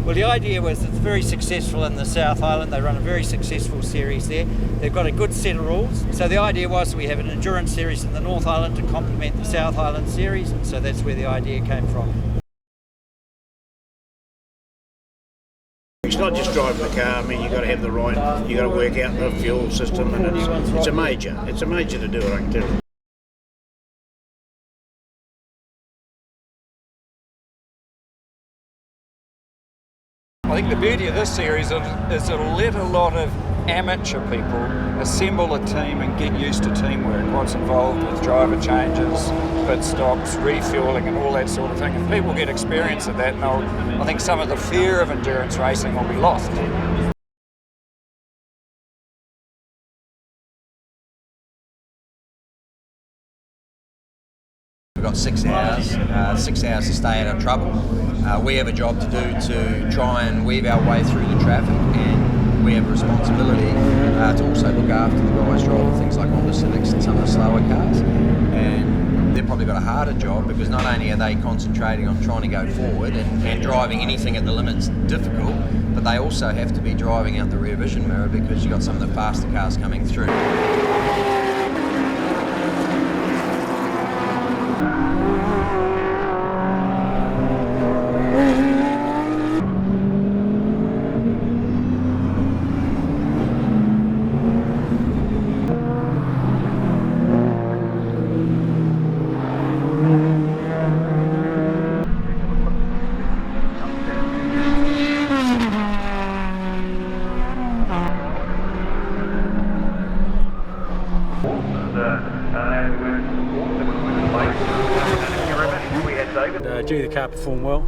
Well, the idea was it's very successful in the South Island. They run a very successful series there. They've got a good set of rules. So the idea was we have an endurance series in the North Island to complement the South Island series. So that's where the idea came from. It's not just driving the car. I mean, you've got to have the right, you've got to work out the fuel system, and it's a major to do it, I can tell you. I think the beauty of this series is it'll let a lot of amateur people assemble a team and get used to teamwork, what's involved with driver changes, pit stops, refueling and all that sort of thing. If people get experience of that, I think some of the fear of endurance racing will be lost. We've got 6 hours, 6 hours to stay out of trouble. We have a job to do to try and weave our way through the traffic, and we have a responsibility to also look after the guys driving things like Honda Civics and some of the slower cars. And they've probably got a harder job because not only are they concentrating on trying to go forward and driving anything at the limit's difficult, but they also have to be driving out the rear vision mirror because you've got some of the faster cars coming through. Gee, the car performed well,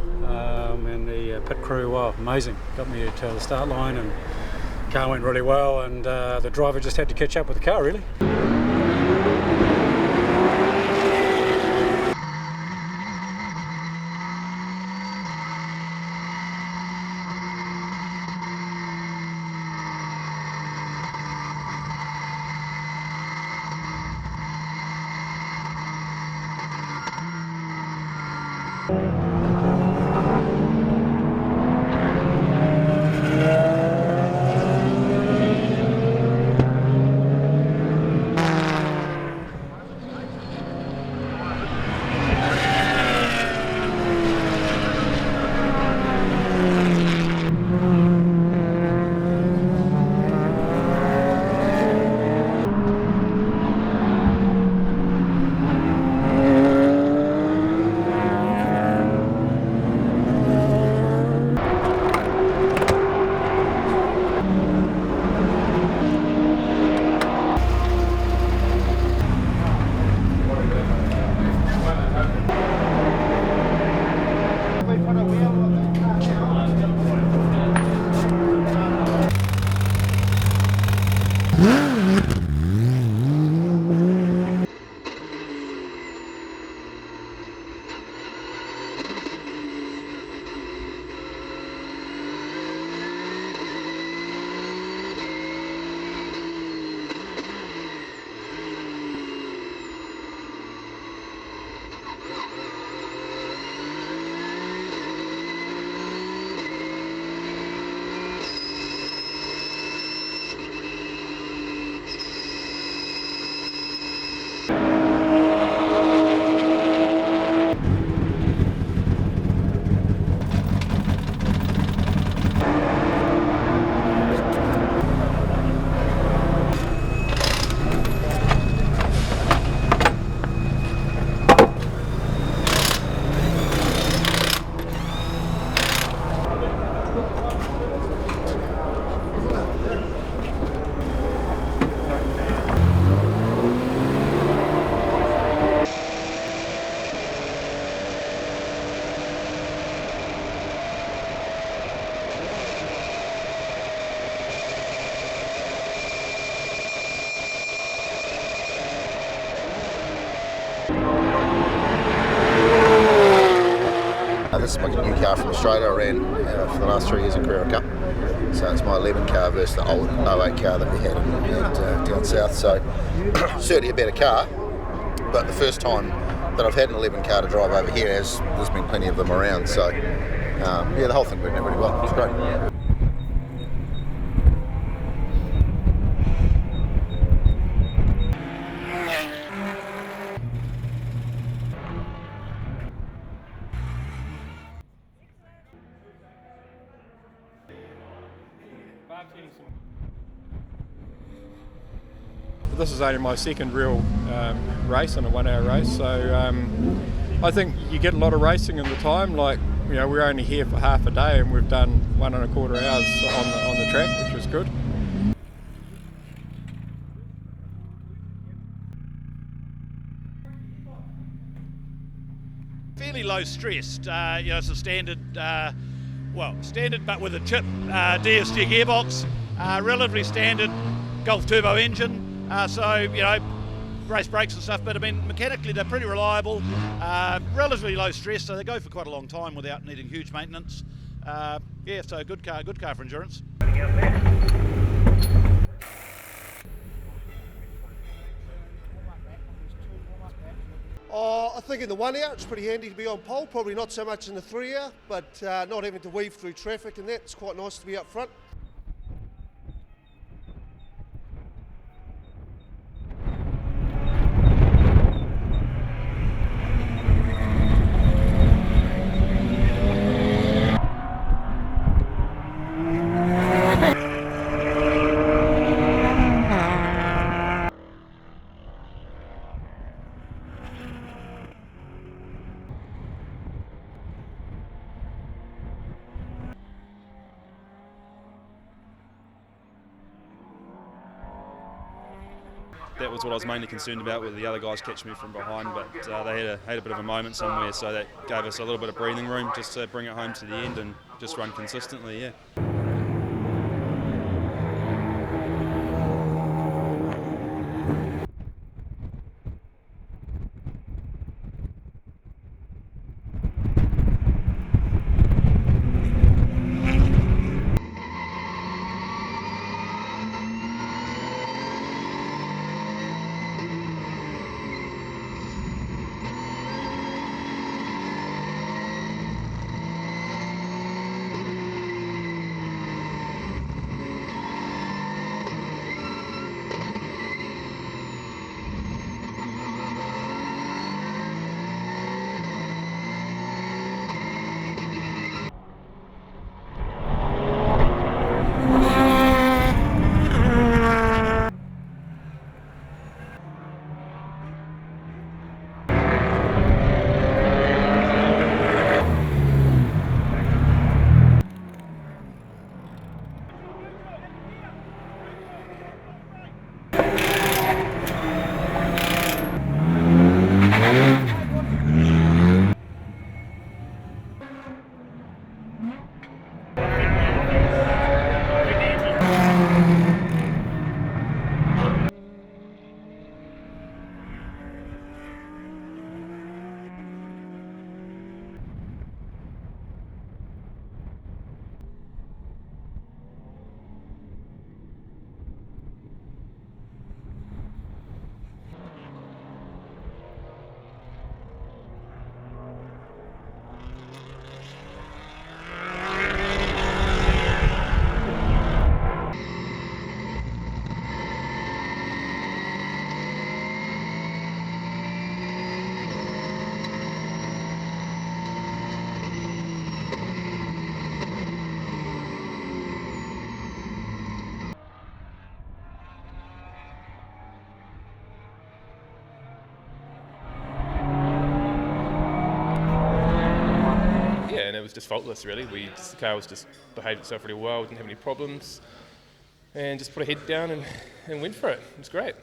and the pit crew, well, amazing. Got me to the start line, and the car went really well, and the driver just had to catch up with the car, really. This is my new car from Australia. I ran for the last 3 years in Carrera Cup. So it's my 11 car versus the old 08 car that we had down south. So certainly a better car, but the first time that I've had an 11 car to drive over here, there's been plenty of them around. So Yeah, the whole thing went really well. It was great. This is only my second real race in a 1 hour race, so I think you get a lot of racing in the time. Like, you know, we're only here for half a day and we've done 1.25 hours on the track, which was good. Fairly low stressed, you know, it's a standard, standard but with a chip DSG gearbox, relatively standard Golf turbo engine. So, you know, race brakes and stuff, but I mean, mechanically they're pretty reliable, relatively low stress, so they go for quite a long time without needing huge maintenance. Yeah, so good car for endurance. I think in the 1 hour it's pretty handy to be on pole, probably not so much in the 3 hour, but not having to weave through traffic and that, it's quite nice to be up front. That was what I was mainly concerned about, with the other guys catching me from behind, but they had a bit of a moment somewhere, so that gave us a little bit of breathing room just to bring it home to the end and just run consistently, yeah. And it was just faultless, really. The car was just behaved itself really well, didn't have any problems, and just put a head down and went for it. It was great.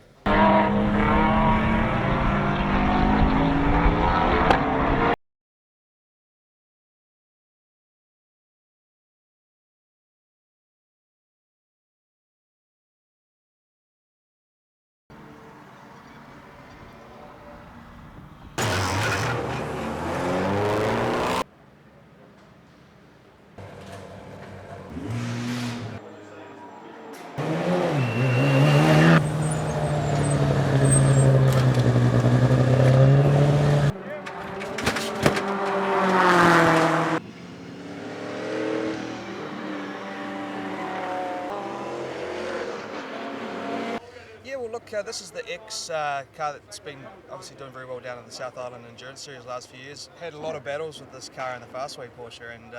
this is the X car that's been obviously doing very well down in the South Island Endurance Series the last few years. Had a lot of battles with this car in the Fastway Porsche, and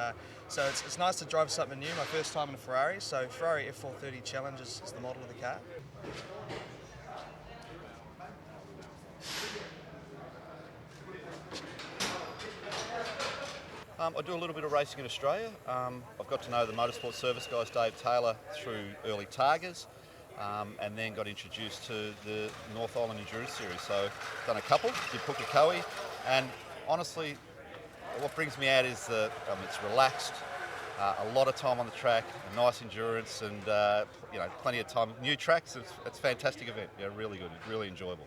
so it's nice to drive something new. My first time in a Ferrari, so Ferrari F430 Challenge is the model of the car. I do a little bit of racing in Australia. I've got to know the motorsport service guys, Dave Taylor, through early Targas, and then got introduced to the North Island Endurance Series. So done a couple, did Pukekohe, and honestly, what brings me out is it's relaxed, a lot of time on the track, a nice endurance, and plenty of time. New tracks, it's a fantastic event. Yeah, really good, really enjoyable.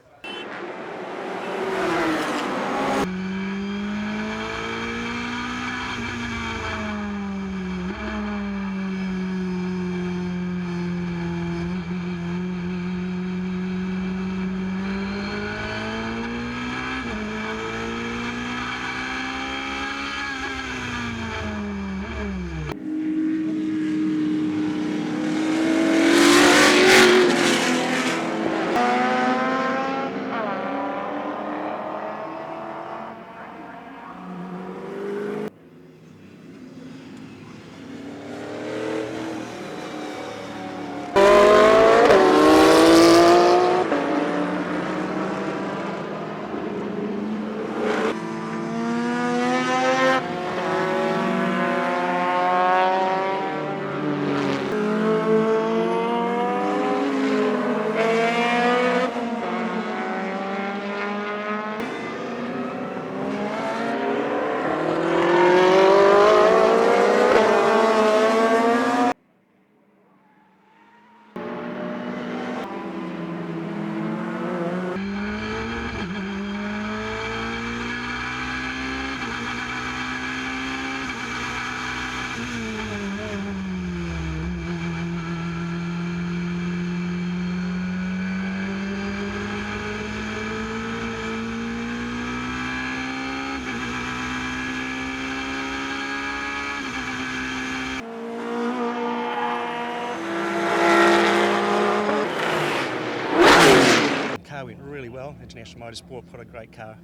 Car went really well. International Motorsport put a great car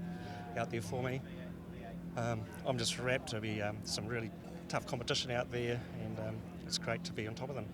out there for me. I'm just wrapped to be some really tough competition out there, and it's great to be on top of them.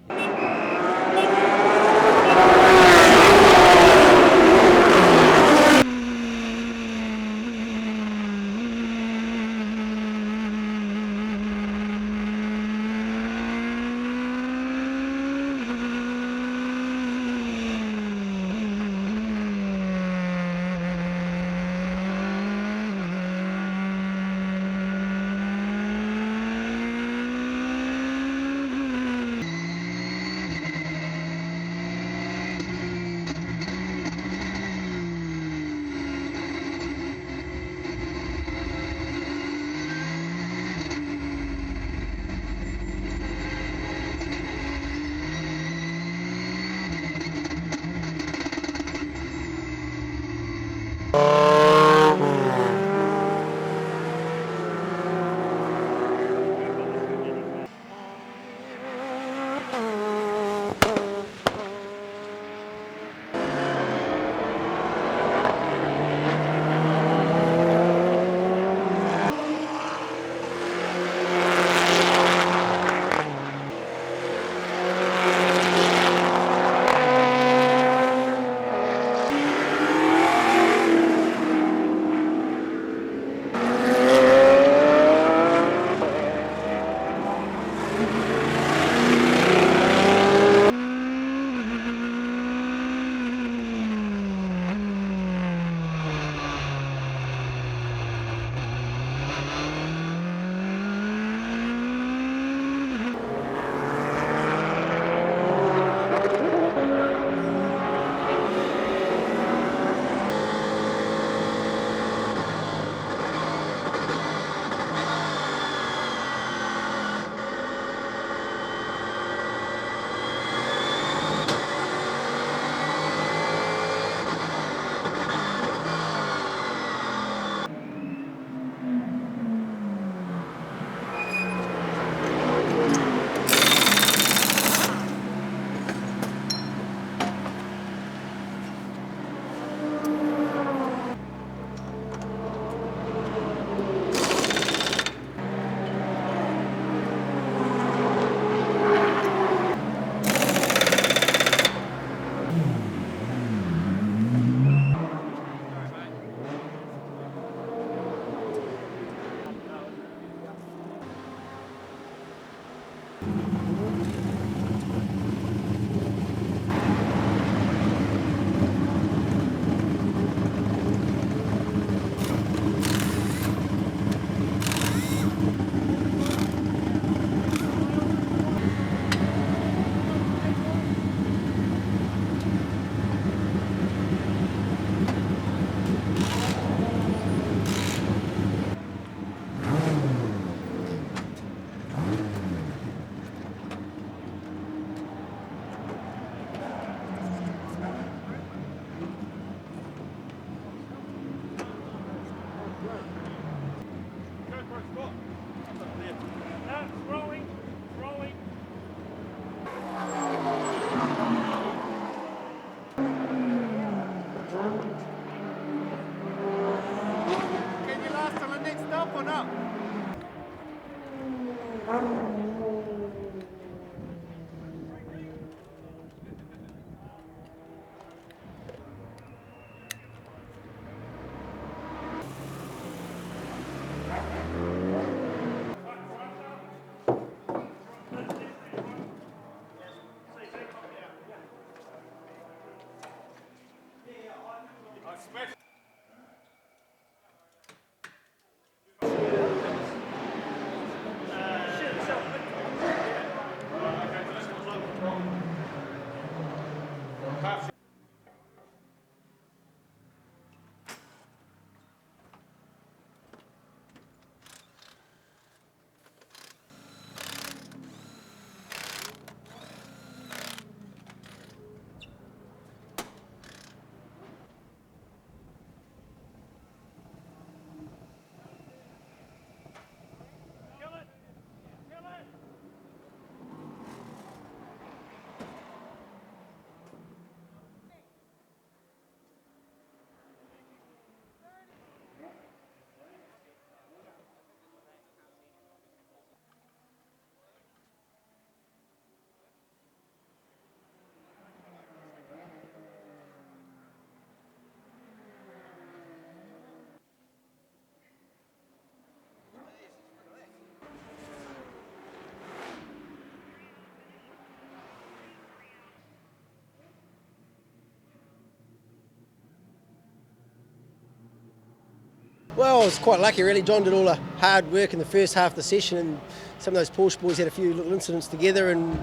Well, I was quite lucky really. John did all the hard work in the first half of the session, and some of those Porsche boys had a few little incidents together, and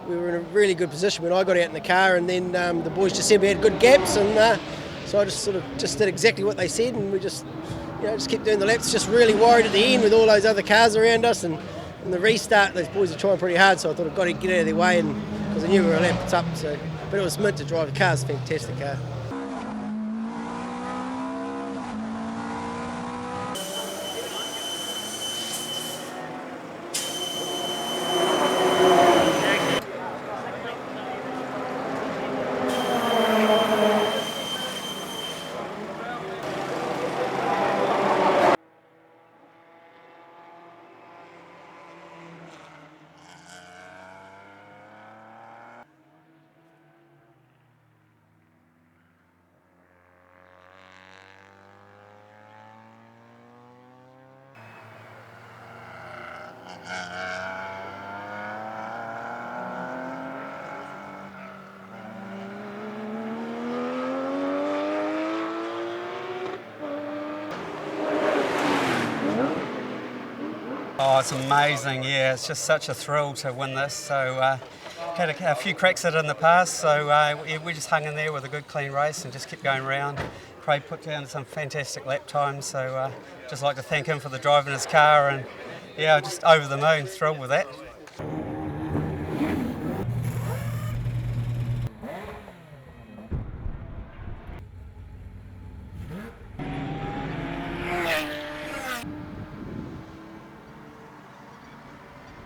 we were in a really good position when I got out in the car, and then the boys just said we had good gaps, and so I just did exactly what they said, and we just kept doing the laps. Just really worried at the end with all those other cars around us, and the restart, those boys are trying pretty hard, so I thought I've got to get out of their way, and because I knew we were lapped up. But it was mint to drive. The car's a fantastic car. Oh, it's amazing, yeah, it's just such a thrill to win this. So had a few cracks at it in the past, so we just hung in there with a good clean race and just kept going round. Craig put down some fantastic lap times, so just like to thank him for the driving his car, and yeah, just over the moon, thrilled with that.